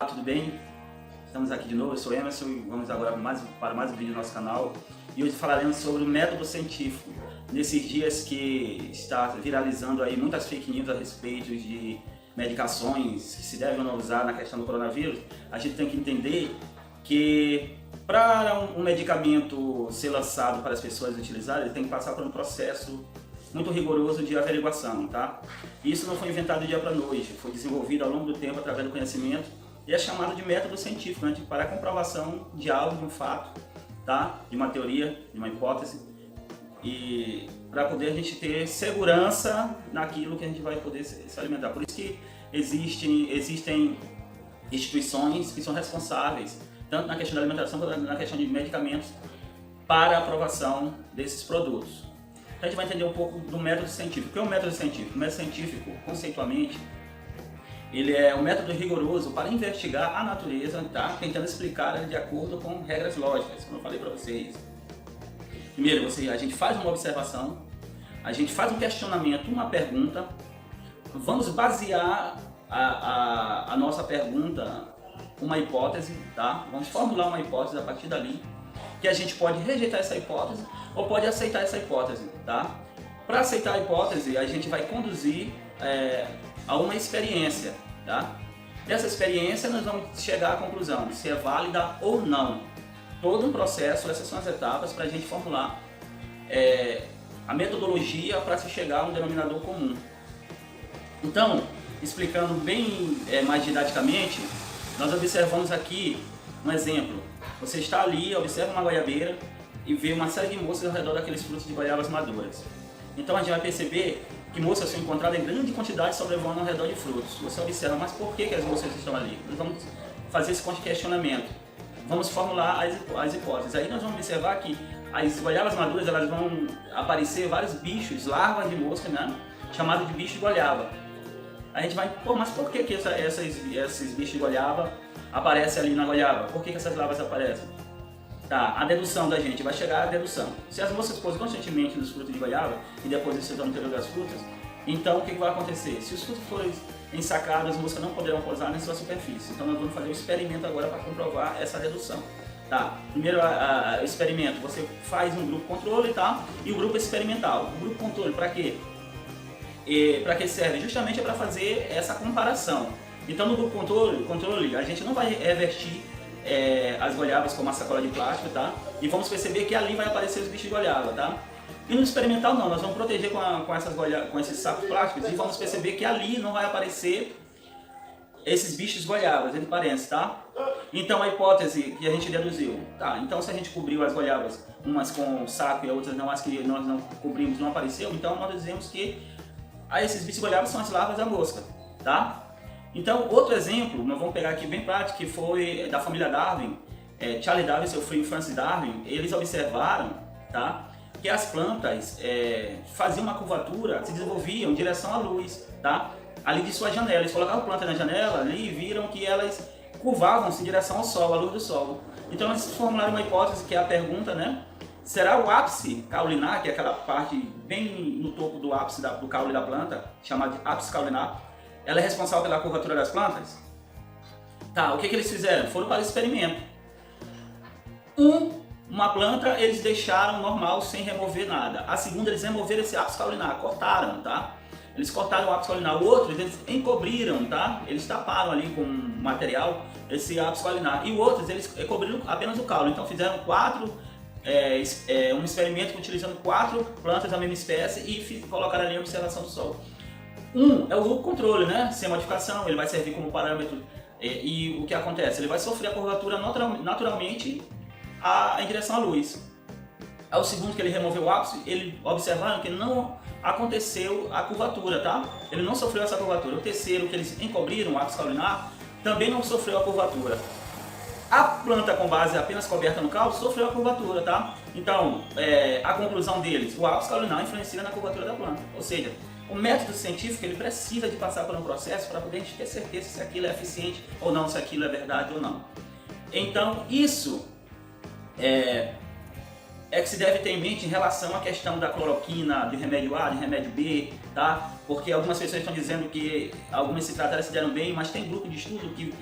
Tudo bem? Estamos aqui de novo, eu sou Emerson e vamos agora para mais um vídeo do nosso canal. E hoje falaremos sobre o método científico. Nesses dias que está viralizando aí muitas fake news a respeito de medicações que se devem ou não usar na questão do coronavírus, a gente tem que entender que para um medicamento ser lançado para as pessoas utilizarem, ele tem que passar por um processo muito rigoroso de averiguação, tá? Isso não foi inventado do dia para a noite, foi desenvolvido ao longo do tempo através do conhecimento e é chamado de método científico, né? Para a comprovação de algo, de um fato, tá? De uma teoria, de uma hipótese, e para poder a gente ter segurança naquilo que a gente vai poder se alimentar. Por isso que existem instituições que são responsáveis, tanto na questão da alimentação quanto na questão de medicamentos, para a aprovação desses produtos. Então a gente vai entender um pouco do método científico. O que é o método científico? O método científico, conceitualmente, ele é um método rigoroso para investigar a natureza, tá? Tentando explicar de acordo com regras lógicas, como eu falei para vocês. Primeiro, a gente faz uma observação, a gente faz um questionamento, uma pergunta, vamos basear a nossa pergunta, uma hipótese, tá? Vamos formular uma hipótese a partir dali, que a gente pode rejeitar essa hipótese ou pode aceitar essa hipótese, tá? Para aceitar a hipótese, a gente vai conduzir a uma experiência, tá? Dessa experiência nós vamos chegar à conclusão se é válida ou não. Todo um processo, essas são as etapas para a gente formular a metodologia para se chegar a um denominador comum. Então, explicando bem mais didaticamente, nós observamos aqui um exemplo. Você está ali, observa uma goiabeira e vê uma série de moscas ao redor daqueles frutos de goiabas maduras. Então a gente vai perceber que moscas são encontradas em grande quantidade sobrevoando ao redor de frutos. Você observa, mas por que as moscas estão ali? Nós vamos fazer esse questionamento. Vamos formular as hipóteses. Aí nós vamos observar que as goiabas maduras elas vão aparecer vários bichos, larvas de mosca, né? Chamados de bicho de goiaba. A gente vai, mas por que esses bichos de goiaba aparecem ali na goiaba? Por que essas larvas aparecem? Tá, a dedução da gente vai chegar à dedução. Se as moscas pousam constantemente nos frutos de goiaba e depois isso no interior das frutas, então o que vai acontecer? Se os frutos forem ensacados, as moscas não poderão pousar na sua superfície. Então nós vamos fazer um experimento agora para comprovar essa dedução. Tá, primeiro o experimento, você faz um grupo controle, tá? E o grupo experimental. O grupo controle para quê? Para que serve? Justamente para fazer essa comparação. Então no grupo controle a gente não vai revestir as goiabas com uma sacola de plástico, tá? E vamos perceber que ali vai aparecer os bichos de goiaba, tá? E no experimental não, nós vamos proteger com esses sacos plásticos e vamos perceber que ali não vai aparecer esses bichos de goiabas, entre parênteses, tá? Então a hipótese que a gente deduziu, tá? Então se a gente cobriu as goiabas, umas com saco e outras não, as que nós não cobrimos não apareceu, então nós dizemos que esses bichos de goiabas são as larvas da mosca, tá? Então, outro exemplo, nós vamos pegar aqui bem prático, que foi da família Darwin, Charles Darwin e seu filho Francis Darwin, eles observaram, tá, que as plantas faziam uma curvatura, se desenvolviam em direção à luz, tá, ali de sua janela. Eles colocavam a planta na janela ali e viram que elas curvavam-se em direção ao sol, à luz do sol. Então, eles formularam uma hipótese, que é a pergunta, né, será o ápice caulinar, que é aquela parte bem no topo do ápice do caule da planta, chamada de ápice caulinar, ela é responsável pela curvatura das plantas? Tá, o que eles fizeram? Foram para o experimento. Uma planta eles deixaram normal, sem remover nada. A segunda, eles removeram esse ápice caulinar, cortaram, tá? Eles cortaram o ápice caulinar. O outro, eles encobriram, tá? Eles taparam ali com material esse ápice caulinar. E o outro, eles cobriram apenas o caule. Então fizeram um experimento utilizando 4 plantas da mesma espécie e colocaram ali a observação do sol. É o grupo controle, né? Sem modificação, ele vai servir como parâmetro e o que acontece? Ele vai sofrer a curvatura naturalmente em direção à luz. O segundo, que ele removeu o ápice, ele observaram que não aconteceu a curvatura, tá? Ele não sofreu essa curvatura. O terceiro, que eles encobriram o ápice caulinar, também não sofreu a curvatura. A planta com base apenas coberta no caule sofreu a curvatura, tá? Então, a conclusão deles, o ápice caulinar influencia na curvatura da planta. Ou seja, o método científico ele precisa de passar por um processo para poder a gente ter certeza se aquilo é eficiente ou não, se aquilo é verdade ou não. Então, isso que se deve ter em mente em relação à questão da cloroquina, de remédio A, de remédio B, tá? Porque algumas pessoas estão dizendo que algumas se trataram se deram bem, mas tem grupo de estudo que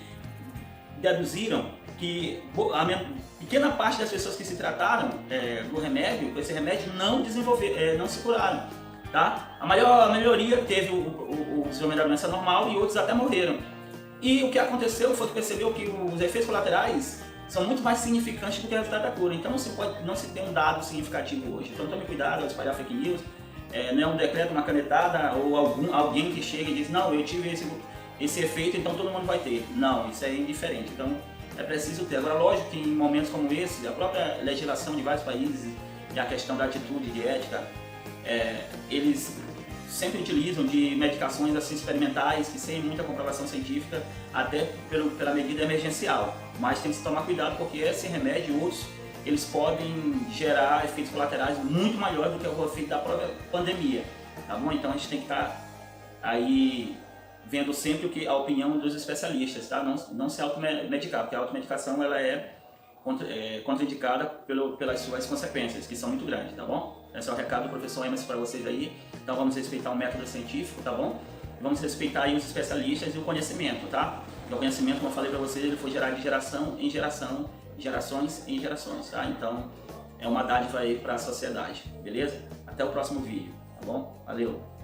deduziram que a pequena parte das pessoas que se trataram do remédio, com esse remédio, não se curaram. Tá? A melhoria teve o desenvolvimento da doença normal e outros até morreram. E o que aconteceu foi que percebeu que os efeitos colaterais são muito mais significantes do que o resultado da cura. Então não se tem um dado significativo hoje. Então tome cuidado ao espalhar fake news. Não é um decreto, uma canetada ou alguém que chega e diz: não, eu tive esse efeito, então todo mundo vai ter. Não, isso é indiferente. Então é preciso ter. Agora, lógico que em momentos como esse, a própria legislação de vários países e a questão da atitude de ética, eles sempre utilizam de medicações assim experimentais, que sem muita comprovação científica, até pela medida emergencial. Mas tem que se tomar cuidado, porque esse remédio e outros, eles podem gerar efeitos colaterais muito maiores do que o efeito da própria pandemia, tá bom? Então a gente tem que estar aí vendo sempre a opinião dos especialistas, tá? Não se automedicar, porque a automedicação ela é contraindicada pelas suas consequências, que são muito grandes, tá bom? Esse é o recado do professor Emerson para vocês aí. Então vamos respeitar o método científico, tá bom? Vamos respeitar aí os especialistas e o conhecimento, tá? E o conhecimento, como eu falei para vocês, ele foi gerado de geração em geração, gerações em gerações, tá? Então é uma dádiva aí para a sociedade, beleza? Até o próximo vídeo, tá bom? Valeu!